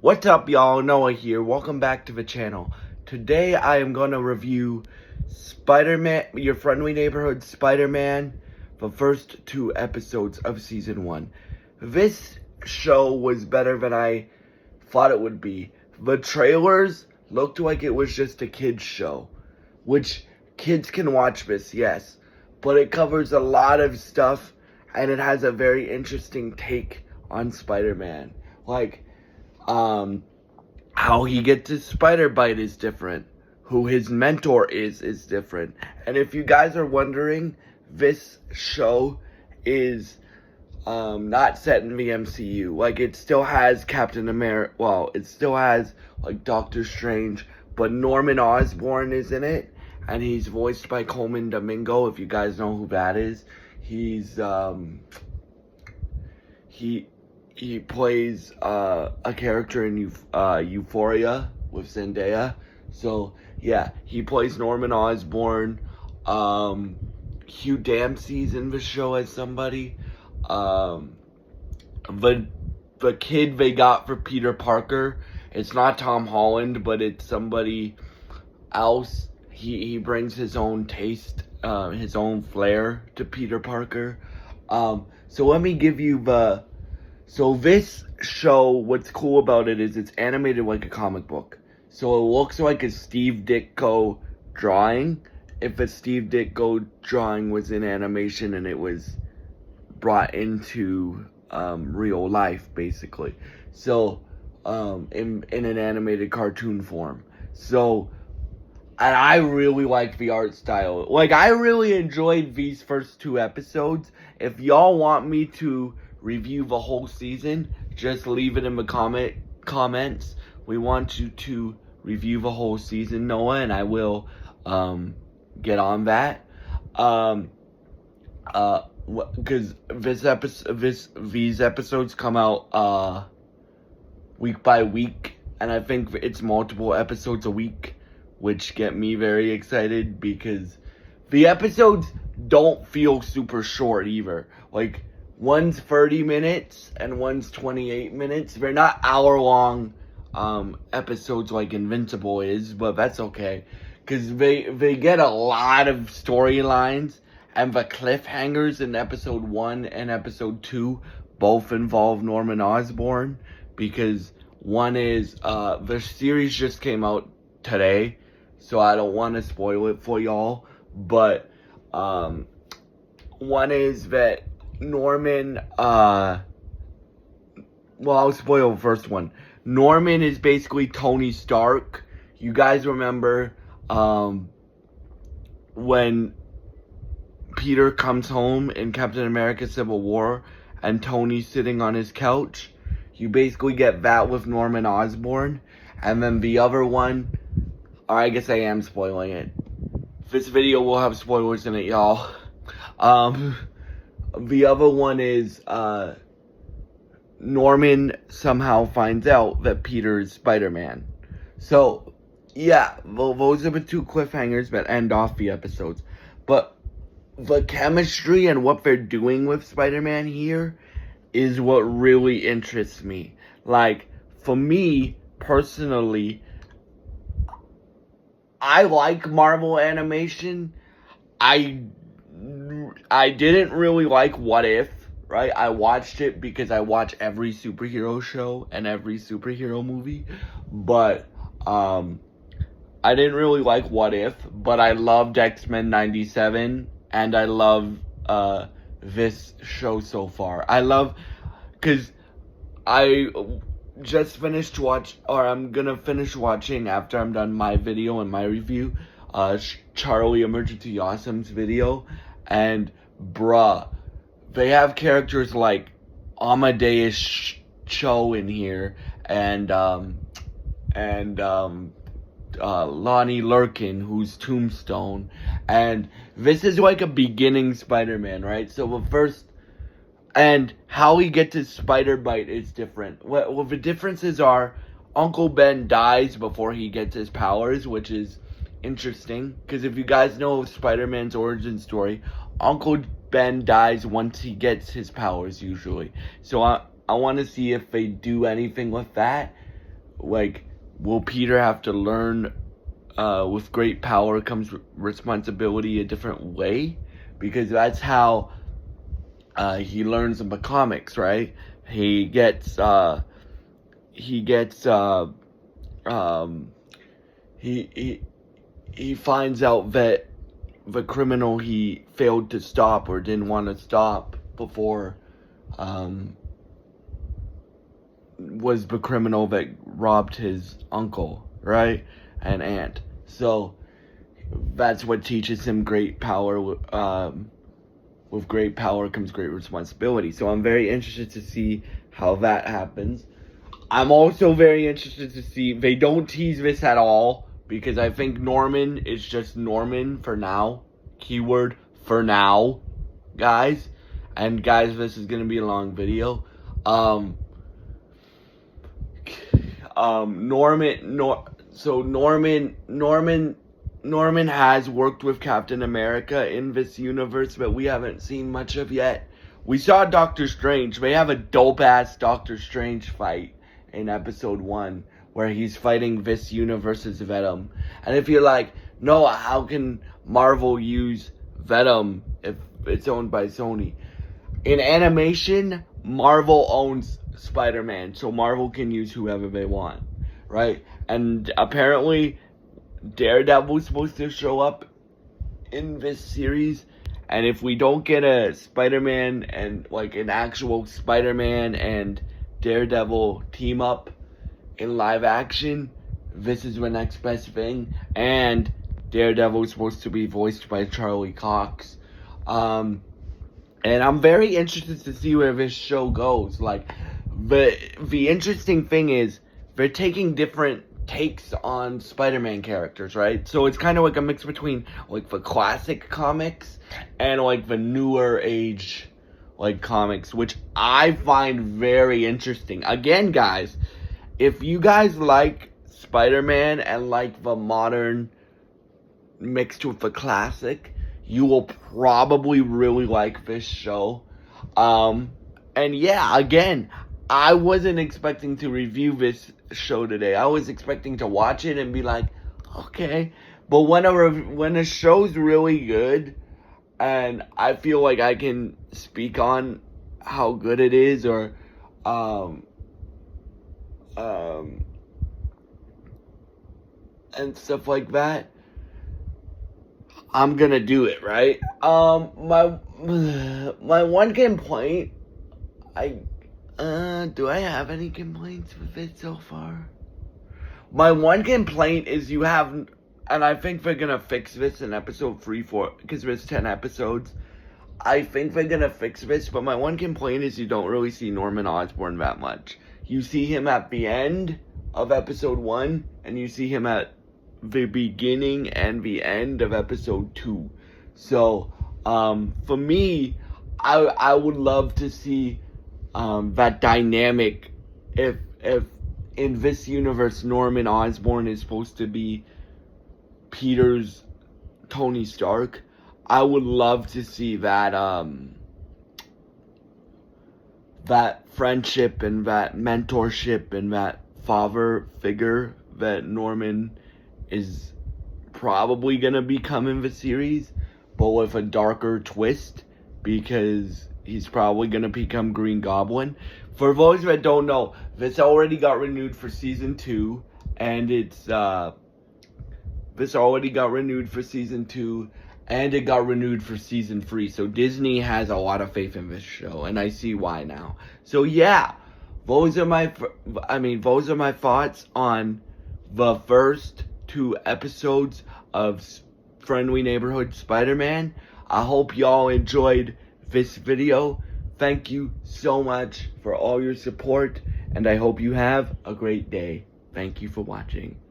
What's up, y'all? Noah here. Welcome back to the channel. Today I am going to review Spider-Man, Your Friendly Neighborhood Spider-Man, the first 2 episodes of Season 1. This show was better than I thought it would be. The trailers looked like it was just a kid's show, which kids can watch this, yes, but it covers a lot of stuff, and it has a very interesting take on Spider-Man. How he gets his spider bite is different. Who his mentor is different. And if you guys are wondering, this show is not set in the MCU. It still has Captain America. Well, it still has Doctor Strange, but Norman Osborn is in it, and he's voiced by Coleman Domingo. If you guys know who that is, he's he plays a character in Euphoria with Zendaya. So yeah, he plays Norman Osborn. Hugh Dancy's in the show as somebody. The kid they got for Peter Parker, it's not Tom Holland, but it's somebody else. He brings his own taste, his own flair to Peter Parker. So let me give you the... So this show, what's cool about it is it's animated like a comic book. So it looks like a Steve Ditko drawing. If a Steve Ditko drawing was in animation and it was brought into real life, basically. So in an animated cartoon form. So, and I really like the art style. I really enjoyed these first 2 episodes. If y'all want me to review the whole season, just leave it in the comments. We want you to review the whole season, Noah, and I will get on that. Because these episodes come out week by week, and I think it's multiple episodes a week, which get me very excited because the episodes don't feel super short either. One's 30 minutes and one's 28 minutes. They're not hour-long episodes like Invincible is, but that's okay. Because they get a lot of storylines, and the cliffhangers in episode 1 and episode 2 both involve Norman Osborn. Because one is, the series just came out today, so I don't want to spoil it for y'all. But one is that Norman, I'll spoil the first one. Norman is basically Tony Stark. You guys remember when Peter comes home in Captain America Civil War and Tony's sitting on his couch? You basically get that with Norman Osborn. And then the other one, or I guess I am spoiling it. This video will have spoilers in it, y'all. The other one is, Norman somehow finds out that Peter is Spider-Man. So, yeah, those are the 2 cliffhangers that end off the episodes. But the chemistry and what they're doing with Spider-Man here is what really interests me. For me, personally, I like Marvel animation. I didn't really like What If, right? I watched it because I watch every superhero show and every superhero movie. But, I didn't really like What If, but I loved X-Men 97, and I love, this show so far. Because I just finished I'm gonna finish watching after I'm done my video and my review, Charlie Emergency Awesome's video, and bruh, they have characters like Amadeus Cho in here, and Lonnie Lurkin, who's Tombstone, and this is a beginning Spider-Man, right? So the first, and how he gets his spider bite is different. Well, the differences are Uncle Ben dies before he gets his powers, which is interesting, because if you guys know Spider-Man's origin story, Uncle Ben dies once he gets his powers, usually. So I want to see if they do anything with that. like, will Peter have to learn with great power comes responsibility a different way? Because that's how he learns in the comics, right? He gets he finds out that the criminal he failed to stop or didn't want to stop before was the criminal that robbed his uncle, right? And aunt. So that's what teaches him great power. With great power comes great responsibility. So I'm very interested to see how that happens. I'm also very interested to see, they don't tease this at all, because I think Norman is just Norman for now. Keyword, for now, guys. And guys, this is going to be a long video. Norman has worked with Captain America in this universe, but we haven't seen much of yet. We saw Doctor Strange. They have a dope-ass Doctor Strange fight in episode 1, where he's fighting this universe's Venom. And if you're like, no, how can Marvel use Venom if it's owned by Sony? In animation, Marvel owns Spider-Man, so Marvel can use whoever they want, right? And apparently Daredevil's supposed to show up in this series, and if we don't get a Spider-Man and like an actual Spider-Man and Daredevil team up in live action, this is the next best thing. And Daredevil is supposed to be voiced by Charlie Cox, and I'm very interested to see where this show goes. Like, the interesting thing is they're taking different takes on Spider-Man characters, right? So it's kind of like a mix between like the classic comics and like the newer age like comics, which I find very interesting. Again, guys, if you guys like Spider-Man and like the modern mixed with the classic, you will probably really like this show. And yeah, again, I wasn't expecting to review this show today. I was expecting to watch it and be like, okay. But when a show's really good, and I feel like I can speak on how good it is, or and stuff like that, I'm gonna do it, right? My one complaint, do I have any complaints with it so far? My one complaint is you have, and I think they're gonna fix this in episode 3, 4, because there's 10 episodes. I think they're gonna fix this, but my one complaint is you don't really see Norman Osborn that much. You see him at the end of episode 1, and you see him at the beginning and the end of episode 2. So, for me, I would love to see that dynamic. If in this universe Norman Osborn is supposed to be Peter's Tony Stark, I would love to see that that friendship and that mentorship and that father figure that Norman is probably gonna become in the series, but with a darker twist, because he's probably gonna become Green Goblin. For those that don't know, this already got renewed for season 2, and it's this already got renewed for season 2, and it got renewed for season 3. So Disney has a lot of faith in this show, and I see why now. So yeah, those are my thoughts on the first 2 episodes of Friendly Neighborhood Spider-Man. I hope y'all enjoyed this video. Thank you so much for all your support, and I hope you have a great day. Thank you for watching.